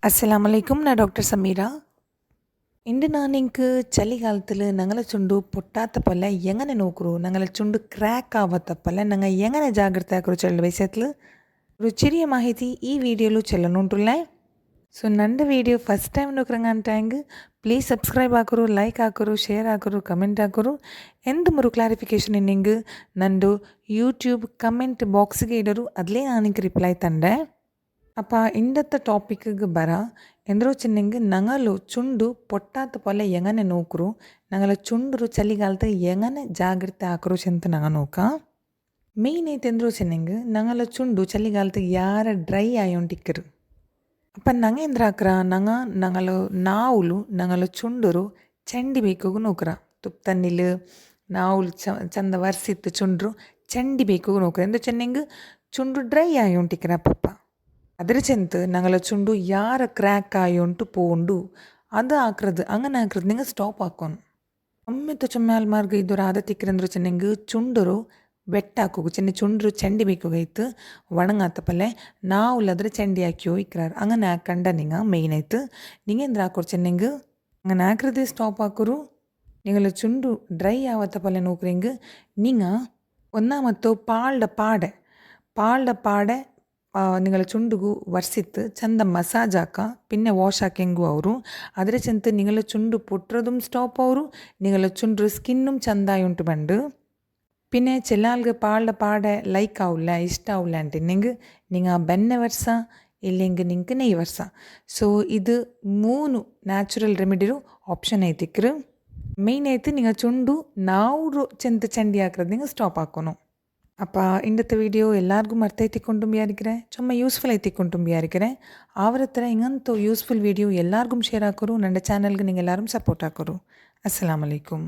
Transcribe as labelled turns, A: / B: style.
A: ಅಸ್ಸಲಾಮಲೈಕುಮ್ ನಾ ಡಾಕ್ಟರ್ ಸಮೀರಾ. ಇಂದು ನಾನಿಂಕ್ ಚಳಿಗಾಲത്തിൽ ഞങ്ങളെ ചുണ്ടു പൊട്ടാത്ത പോലെ എങ്ങനെ നോക്കൂ, ഞങ്ങളെ ചുണ്ട് ക്രാക്ക് ആവാത്ത പോലെ ഞങ്ങൾ എങ്ങനെ ಜಾಗ್ರತೆ ಆಕರು ಚೆಲ್ಲ ವಿಷಯത്തിൽ ഒരു ചെറിയ ಮಾಹಿತಿ ಈ ವಿಡಿಯೋಲು ಚೆಲ್ಲನುಂಟುಲ್ಲೆ. ಸೊ ನಂದು ವಿಡಿಯೋ ಫಸ್ಟ್ ಟೈಮ್ ನೋಕ್ರಂಗ ಅಂಟಾಂಗ್ ಪ್ಲೀಸ್ ಸಬ್ಸ್ಕ್ರೈಬ್ ಹಾಕರು, ಲೈಕ್ ಹಾಕರು, ಶೇರ್ ಹಾಕರು, ಕಮೆಂಟ್ ಹಾಕರು. ಎಂದು ಮರು ಕ್ಲಾರಿಫಿಕೇಷನ್ ಇನ್ನಿಂಗ್ ನಂದು ಯೂಟ್ಯೂಬ್ ಕಮೆಂಟ್ ಬಾಕ್ಸ್ಗೆ ಇಡರು, ಅದಲೇ ನಾನಿಂಗೆ ರಿಪ್ಲೈ ತಂದೆ. അപ്പോൾ ഇന്നത്തെ ടോപ്പിക്ക് ബറ ಎಂದ್ರು ಚಿನ್ನಂಗೆ ഞങ്ങൾ ചുണ്ടു പൊട്ടാത്ത പോലെ എങ്ങനെ നോക്കൂ, ഞങ്ങളെ ചുണ്ടു ചളികാലത്ത് എങ്ങനെ ಜಾಗ್ರತೆ ಆಕರು ಅಂತ ഞങ്ങൾ നോക്കാം. മെയിൻ ആയിട്ട് ಎಂದ್ರು ಚಿನ್ನಂಗೆ ഞങ്ങളെ ചുണ്ടു ಚಳಿಗಾಲത്ത് ಯಾರ ಡ್ರೈ ಆಯೋಂಟಿಕ್ಕರು. അപ്പം ഞങ്ങൾ ಎಂದ್ರಾಕ್ರ ನಾವುಲು ഞങ്ങളെ ചുണ്ടರು ಚಂಡಿ ಬೇಕು ನೋಕ್ರ. ತುಪ್ತನ್ನಿಲ್ ನಾವುಲು ಚಂದ ವರ್ಸಿತ್ತು ಚುಂಡ್ರು ಚಂಡಿ ಬೇಕು ನೋಕ್ರ. ಎಂದು ಚಿನ್ನಂಗೆ ಚುಂಡು ಡ್ರೈ ಆಯೋಂಟಿಕ್ಕರ ಪಪ್ಪ ಅದರ ಚೆಂತ ഞങ്ങളെ ചുണ്ടു ಯಾರ ಕ್ರ್ಯಾಕ್ ಆಯೋಂಟು ಪೋಂಡು ಅದು ಹಾಕ್ರದು അങ്ങനെ ಹಾಕ್ರದು നിങ്ങൾ ಸ್ಟಾಪ್ ಹಾಕೋನು. ಒಮ್ಮೆತ್ತು ಚೊಮ್ಮಾಲ್ ಮಾರ್ಗ ಇದ್ದವರು ಆದ ತಿಕ್ಕರಂದ್ರು ಚೆನ್ನಂಗೆ ಚುಂಡರು ಬೆಟ್ಟ ಹಾಕೋಗು ಚೆನ್ನ ಚುಂಡ್ರು ಚಂಡಿ ಬೇಕಾಗೈತು ಒಣಗಾತ ಪಲ್ಲೆ ನಾವುಲ್ಲಾದ್ರೆ ಚಂಡಿ ಹಾಕಿಯೋ ಇಕ್ರಾರು അങ്ങനെ ಹಾಕಂಡ നിങ്ങൾ മെയിനായിട്ട് നിങ്ങൾ എന്ത് ಹಾಕೋರು ಚೆನ್ನಂಗೆ അങ്ങനെ ಹಾಕ್ರದೇ ಸ್ಟಾಪ್ ಹಾಕೋರು. നിങ്ങളെ ചുണ്ടു ಡ್ರೈ ആവാത്ത പോലെ നോക്കുರೆಂಗೆ നിങ്ങൾ ഒന്നാമത്തോ പാളുടെ പാടെ നിങ്ങളെ ചുണ്ടുಗು വർಸಿತ್ತು ಚಂದ ಮಸಾಜ್ ಹಾಕ പിന്നെ ವಾಶ್ ಹಾಕೆಂಗು ಅವರು ಅದರ ಚೆಂತ ನಿങ്ങളെ ചുണ്ടു പൊട്ടുறതും ಸ್ಟಾಪ್ ಅವರು നിങ്ങളെ ചുണ്ടു ಸ್ಕಿನ್ನುം ಚಂದಾಯಿ ಉಂಟು ಬಂಡು. പിന്നെ ചെല്ലാൽಗೆ പാടെ ಲೈಕ್ ಆವಿಲ್ಲ ಇಷ್ಟ ಆವಿಲ್ಲ ಅಂಟಿನೆಂಗೆ നിങ്ങൾ ಬೆಣ್ಣೆ വർಸ ಇല്ലെങ്കിൽ ನಿಂಗೆ ನೆಯ್ಯಿ വർಸ. ಸೊ ಇದು 3 ನ್ಯಾಚುರಲ್ ರೆಮಿಡಿರು ಆಪ್ಷನ್ ಐತಿಕ್ರು. മെയിൻ ആയിട്ട് നിങ്ങൾ ചുണ്ടു ನಾವು ಚೆಂತ ಚಂಡಿ ಹಾಕ್ರದು നിങ്ങൾ ಸ್ಟಾಪ್ ಹಾಕೋನು. അപ്പോൾ ഇന്നത്തെ വീഡിയോ എല്ലാവർക്കും അർത്ഥം വിചാരിக்கிறേ, ചുമ്മാ യൂസ്ഫുൾ ആയിത്തിക്കൊണ്ടും വിചാരിக்கிறേ. ആവരത്ര ഇങ്ങനത്തെ യൂസ്ഫുൾ വീഡിയോ എല്ലാവർക്കും ഷെയർ ആക്കರು, ನನ್ನ ಚಾನಲ್ಗೆ നിങ്ങൾ എല്ലാവരും ಸಪೋರ್ಟ್ ಹಾಕರು. ಅಸ್ಸಲಾಮು ಅಲೈಕುಮ್.